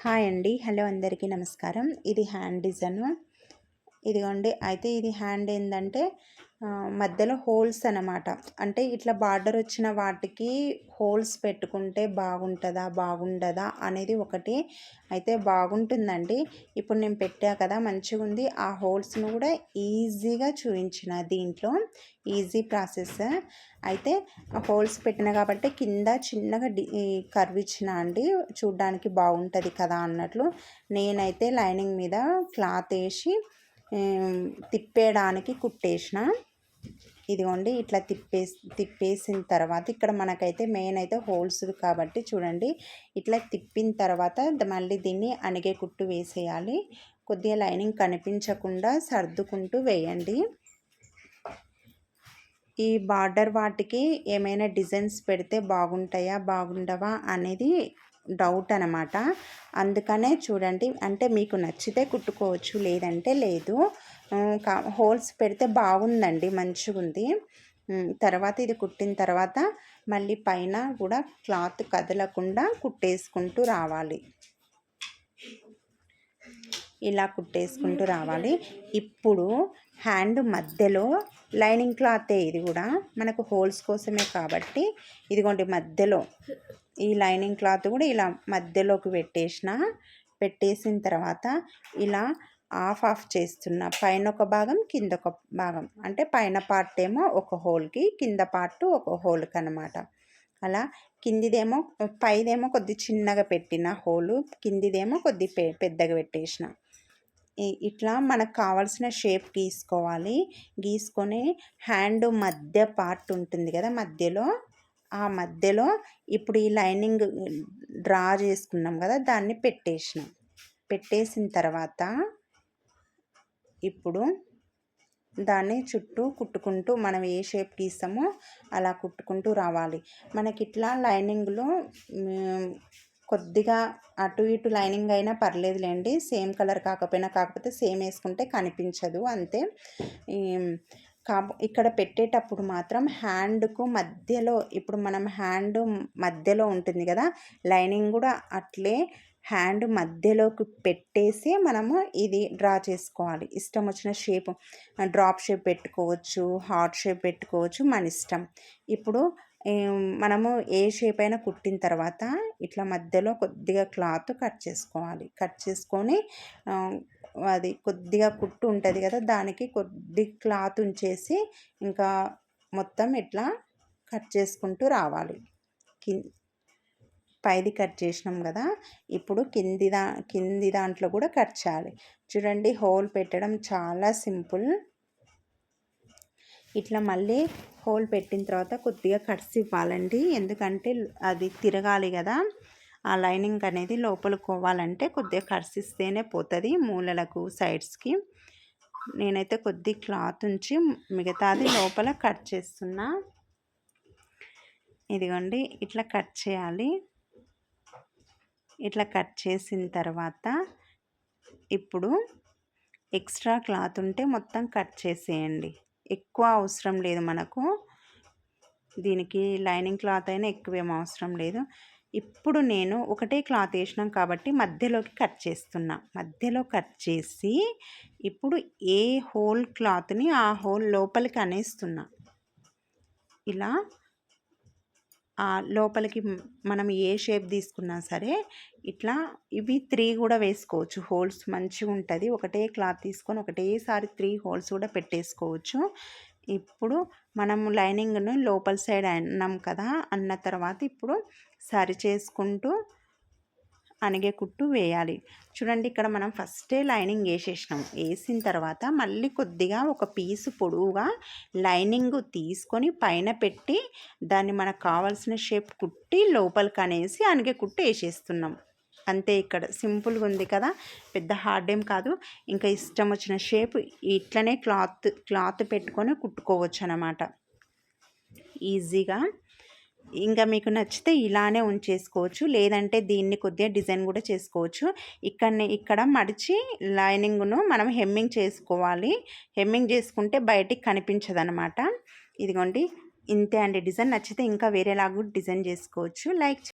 Hi అండి. Hello అందరికీ నమస్కారం. ఇది హ్యాండ్ డిజైను. ఇదిగోండి. అయితే ఇది హ్యాండ్ ఏందంటే మధ్యలో హోల్స్ అనమాట. అంటే ఇట్లా బార్డర్ వచ్చిన వాటికి హోల్స్ పెట్టుకుంటే బాగుంటుందా? బాగుండదా? అనేది ఒకటి. అయితే బాగుంటుందండి. ఇప్పుడు నేను పెట్టా కదా మంచిగుంది. ఆ హోల్స్‌ను కూడా ఈజీగా చూయించిన దీంట్లో. Easy process. అయితే హోల్స్ పెట్టిన కాబట్టి కింద చిన్నగా కర్వ్ ఇచ్చిన అండి. చూడ్డానికి బాగుంటుంది కదా అన్నట్లు. నేనైతే లైనింగ్ మీద క్లాత్ వేసి తిప్పేయడానికి కుట్టేసిన. ఇదిగోండి ఇట్లా తిప్పేసిన తర్వాత ఇక్కడ మనకైతే మెయిన్ అయితే హోల్స్ కాబట్టి చూడండి ఇట్లా తిప్పిన తర్వాత మళ్ళీ దీన్ని అణిగే కుట్టు వేసేయాలి. కొద్దిగా లైనింగ్ కనిపించకుండా సర్దుకుంటూ వేయండి. ఈ బార్డర్ వాటికి ఏమైనా డిజైన్స్ పెడితే బాగుంటాయా బాగుండవా అనేది డౌట్ అనమాట. అందుకనే చూడండి, అంటే మీకు నచ్చితే కుట్టుకోవచ్చు, లేదంటే లేదు. హోల్స్ పెడితే బాగుందండి, మంచిగుంది. తర్వాత ఇది కుట్టిన తర్వాత మళ్ళీ పైన కూడా క్లాత్ కదలకుండా కుట్టేసుకుంటూ రావాలి. ఇలా కుట్టేసుకుంటూ రావాలి. ఇప్పుడు హ్యాండ్ మధ్యలో లైనింగ్ క్లాతే, ఇది కూడా మనకు హోల్స్ కోసమే కాబట్టి ఇదిగోండి మధ్యలో ఈ లైనింగ్ క్లాత్ కూడా ఇలా మధ్యలోకి పెట్టేసిన తర్వాత ఇలా ఆఫ్ చేస్తున్నా. పైన ఒక భాగం కింద ఒక భాగం, అంటే పైన పార్ట్ ఏమో ఒక హోల్కి, కింద పార్ట్ ఒక హోల్కి అనమాట. అలా కిందిదేమో పైదేమో కొద్ది చిన్నగా పెట్టిన హోలు, కిందిదేమో కొద్ది పెద్దగా పెట్టేసిన. ఇట్లా మనకు కావాల్సిన షేప్ గీసుకొని హ్యాండ్ మధ్య పార్ట్ ఉంటుంది కదా మధ్యలో, ఆ మధ్యలో ఇప్పుడు ఈ లైనింగ్ డ్రా చేసుకున్నాం కదా దాన్ని పెట్టేసిన తర్వాత ఇప్పుడు దాన్ని చుట్టూ కుట్టుకుంటూ మనం ఏ షేప్ గీస్తామో అలా కుట్టుకుంటూ రావాలి. మనకి ఇట్లా లైనింగ్లో కొద్దిగా అటు ఇటు లైనింగ్ అయినా పర్లేదులేండి, సేమ్ కలర్ కాకపోతే సేమ్ వేసుకుంటే కనిపించదు అంతే. ఇక్కడ పెట్టేటప్పుడు మాత్రం హ్యాండ్కు మధ్యలో, ఇప్పుడు మనం హ్యాండ్ మధ్యలో ఉంటుంది కదా, లైనింగ్ కూడా అట్లే హ్యాండ్ మధ్యలోకి పెట్టేసి మనము ఇది డ్రా చేసుకోవాలి. ఇష్టం వచ్చిన షేప్, డ్రాప్ షేప్ పెట్టుకోవచ్చు, హార్ట్ షేప్ పెట్టుకోవచ్చు, మన ఇష్టం. ఇప్పుడు మనము ఏ షేప్ అయినా కుట్టిన తర్వాత ఇట్లా మధ్యలో కొద్దిగా క్లాత్ కట్ చేసుకొని అది కొద్దిగా కుట్టు ఉంటుంది కదా, దానికి కొద్ది క్లాత్ ఉంచేసి ఇంకా మొత్తం ఇట్లా కట్ చేసుకుంటూ రావాలి. పైది కట్ చేసినాం కదా, ఇప్పుడు కింది దాంట్లో కూడా కట్ చేయాలి. చూడండి, హోల్ పెట్టడం చాలా సింపుల్. ఇట్లా మళ్ళీ హోల్ పెట్టిన తర్వాత కొద్దిగా కట్స్ ఇవ్వాలండి, ఎందుకంటే అది తిరగాలి కదా, ఆ లైనింగ్ అనేది లోపలికి పోవాలంటే కొద్దిగా కట్స్ ఇస్తేనే పోతుంది మూలలకు, సైడ్స్కి. నేనైతే కొద్ది క్లాత్ ఉంచి మిగతాది లోపల కట్ చేస్తున్నా. ఇదిగోండి ఇట్లా కట్ చేయాలి. ఇట్లా కట్ చేసిన తర్వాత ఇప్పుడు ఎక్స్ట్రా క్లాత్ ఉంటే మొత్తం కట్ చేసేయండి. ఎక్కువ అవసరం లేదు మనకు, దీనికి లైనింగ్ క్లాత్ అయినా ఎక్కువేం అవసరం లేదు. ఇప్పుడు నేను ఒకటే క్లాత్ వేసినాం కాబట్టి మధ్యలోకి కట్ చేస్తున్నా. మధ్యలో కట్ చేసి ఇప్పుడు ఏ హోల్ క్లాత్ని ఆ హోల్ లోపలికి అనేస్తున్నా. ఇలా లోపలికి మనం ఏ షేప్ తీసుకున్నా సరే ఇట్లా ఇవి 3 కూడా వేసుకోవచ్చు. హోల్స్ మంచిగా ఉంటుంది. ఒకటే క్లాత్ తీసుకొని ఒకటేసారి 3 హోల్స్ కూడా పెట్టేసుకోవచ్చు. ఇప్పుడు మనము లైనింగ్ను లోపల సైడ్ అన్నాం కదా, అన్న తర్వాత ఇప్పుడు సరి చేసుకుంటూ అణిగే కుట్టు వేయాలి. చూడండి, ఇక్కడ మనం ఫస్టే లైనింగ్ వేసిన తర్వాత మళ్ళీ కొద్దిగా ఒక పీసు పొడవుగా లైనింగ్ తీసుకొని పైన పెట్టి దాన్ని మనకు కావాల్సిన షేప్ కుట్టి లోపలికి అనేసి అణిగే కుట్టు వేసేస్తున్నాం అంతే. ఇక్కడ సింపుల్గా ఉంది కదా, పెద్ద హార్డ్ ఏం కాదు. ఇంకా ఇష్టం వచ్చిన షేప్ ఇట్లనే క్లాత్ పెట్టుకొని కుట్టుకోవచ్చు అన్నమాట ఈజీగా. ఇంకా మీకు నచ్చితే ఇలానే ఉంచేసుకోవచ్చు, లేదంటే దీన్ని కొద్దిగా డిజైన్ కూడా చేసుకోవచ్చు. ఇక్కడ మడిచి లైనింగ్ను మనం హెమ్మింగ్ చేసుకోవాలి. హెమ్మింగ్ చేసుకుంటే బయటికి కనిపించదు అనమాట. ఇదిగోండి ఇంతే అండి డిజైన్. నచ్చితే ఇంకా వేరేలాగా డిజైన్ చేసుకోవచ్చు. లైక్